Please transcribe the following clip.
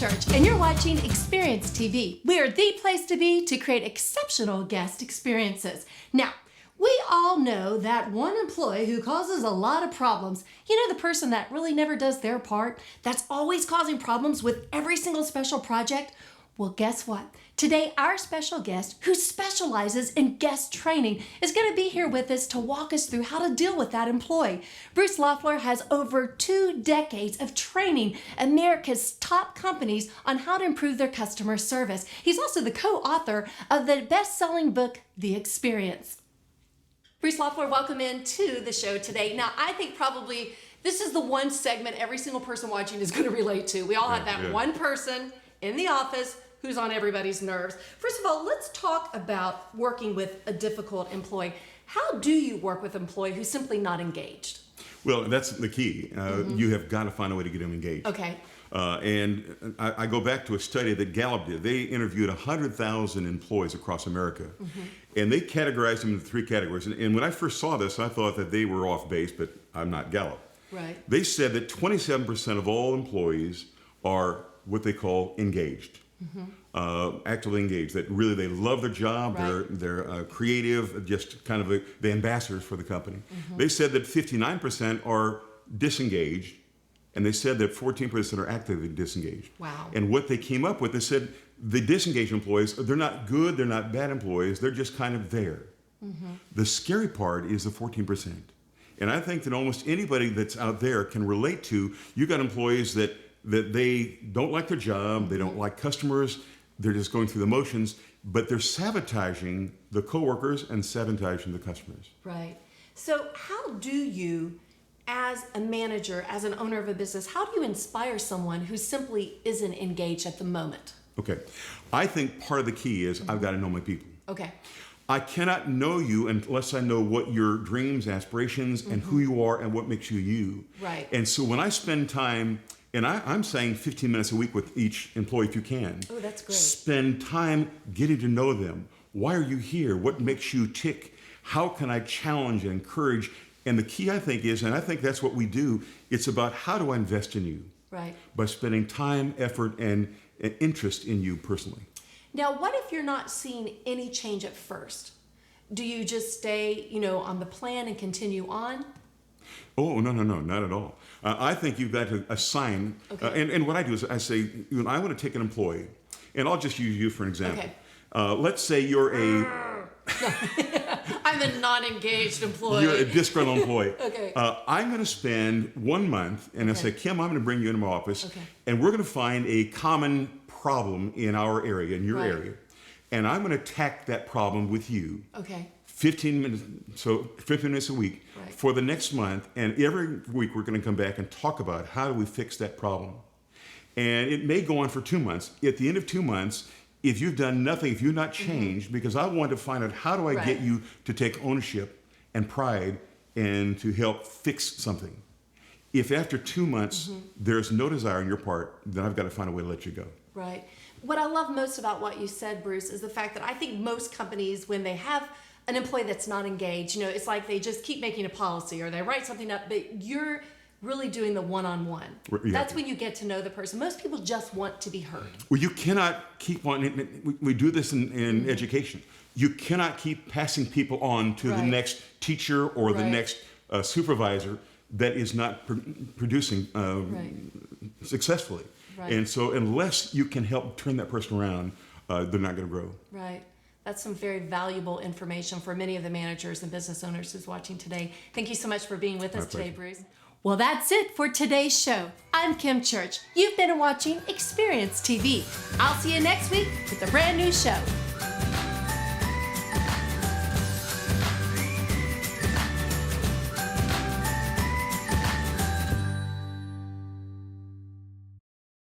Church, and you're watching Experience TV. We are the place to be to create exceptional guest experiences. Now, we all know that one employee who causes a lot of problems. You know, the person that really never does their part, that's always causing problems with every single special project? Well, guess what? Today, our special guest, who specializes in guest training, is going to be here with us to walk us through how to deal with that employee. Bruce Loeffler has over 2 decades of training America's top companies on how to improve their customer service. He's also the co-author of the best-selling book, The Experience. Bruce Loeffler, welcome into the show today. Now, I think probably this is the one segment every single person watching is going to relate to. We all have that one person in the office who's on everybody's nerves. First of all, let's talk about working with a difficult employee. How do you work with an employee who's simply not engaged? Well, that's the key. You have got to find a way to get them engaged. Okay. And I go back to a study that Gallup did. They interviewed 100,000 employees across America, and they categorized them into 3 categories. And when I first saw this, I thought that they were off base, but I'm not Gallup. Right. They said that 27% of all employees are what they call engaged. Actively engaged, that really they love their job, they're creative, just kind of the ambassadors for the company. They said that 59% are disengaged, and they said that 14% are actively disengaged. Wow. And what they came up with, they said the disengaged employees, they're not good, they're not bad employees, they're just kind of there. The scary part is the 14%. And I think that almost anybody that's out there can relate to, you got employees that they don't like their job, they don't like customers, they're just going through the motions, but they're sabotaging the coworkers and sabotaging the customers. Right. So how do you, as a manager, as an owner of a business, how do you inspire someone who simply isn't engaged at the moment? Okay. I think part of the key is I've got to know my people. Okay. I cannot know you unless I know what your dreams, aspirations, and who you are and what makes you you. Right. And so when I spend time, and I'm saying 15 minutes a week with each employee if you can. Oh, that's great. Spend time getting to know them. Why are you here? What makes you tick? How can I challenge and encourage? And the key, I think, is, and I think that's what we do, it's about how do I invest in you? Right. By spending time, effort, and interest in you personally. Now, what if you're not seeing any change at first? Do you just stay, on the plan and continue on? Oh, no, not at all. I think you've got to assign, and what I do is I say, I want to take an employee, and I'll just use you for an example. Okay. Let's say you're a... I'm a non-engaged employee. You're a disgruntled employee. Okay. I'm going to spend 1 month, and I say, Kim, I'm going to bring you into my office, and we're going to find a common problem in our area, in your area, and I'm going to attack that problem with you. Okay. 15 minutes a week for the next month, and every week we're going to come back and talk about how do we fix that problem. And it may go on for 2 months. At the end of 2 months, if you've done nothing, if you've not changed, because I want to find out how do I get you to take ownership and pride and to help fix something. If after 2 months there's no desire on your part, then I've got to find a way to let you go. Right. What I love most about what you said, Bruce, is the fact that I think most companies, when they have an employee that's not engaged, it's like they just keep making a policy or they write something up, but you're really doing the one-on-one. That's when you get to know the person. Most people just want to be heard. Well, you cannot keep on, we do this in education. You cannot keep passing people on to the next teacher or the next supervisor that is not producing successfully. Right. And so unless you can help turn that person around, they're not going to grow. Right. That's some very valuable information for many of the managers and business owners who's watching today. Thank you so much for being with us today, Bruce. Well, that's it for today's show. I'm Kim Church. You've been watching Experience TV. I'll see you next week with a brand new show.